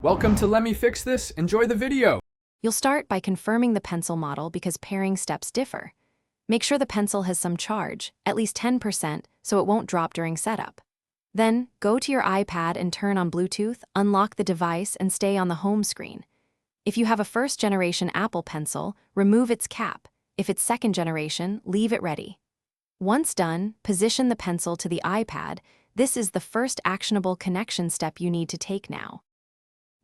Welcome to Let Me Fix This. Enjoy the video. You'll start by confirming the pencil model because pairing steps differ. Make sure the pencil has some charge, at least 10%, so it won't drop during setup. Then, go to your iPad and turn on Bluetooth, unlock the device, and stay on the home screen. If you have a first-generation Apple Pencil, remove its cap. If it's second generation, leave it ready. Once done, position the pencil to the iPad. This is the first actionable connection step you need to take now.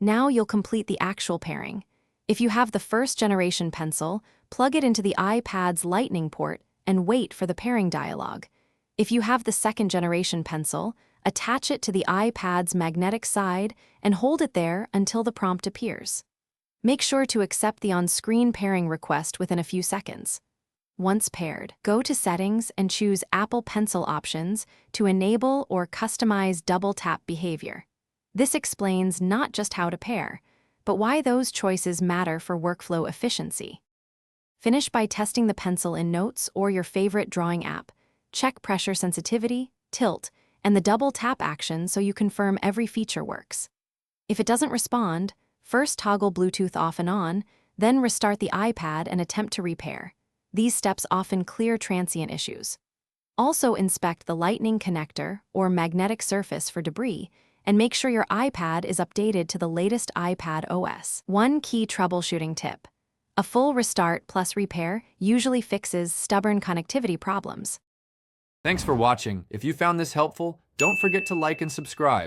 Now you'll complete the actual pairing. If you have the first-generation pencil, plug it into the iPad's Lightning port and wait for the pairing dialog. If you have the second-generation pencil, attach it to the iPad's magnetic side and hold it there until the prompt appears. Make sure to accept the on-screen pairing request within a few seconds. Once paired, go to Settings and choose Apple Pencil options to enable or customize double-tap behavior. This explains not just how to pair, but why those choices matter for workflow efficiency. Finish by testing the pencil in Notes or your favorite drawing app. Check pressure sensitivity, tilt, and the double tap action so you confirm every feature works. If it doesn't respond, first toggle Bluetooth off and on, then restart the iPad and attempt to repair. These steps often clear transient issues. Also inspect the Lightning connector or magnetic surface for debris, and make sure your iPad is updated to the latest iPad OS. One key troubleshooting tip: a full restart plus repair usually fixes stubborn connectivity problems. Thanks for watching. If you found this helpful, don't forget to like and subscribe.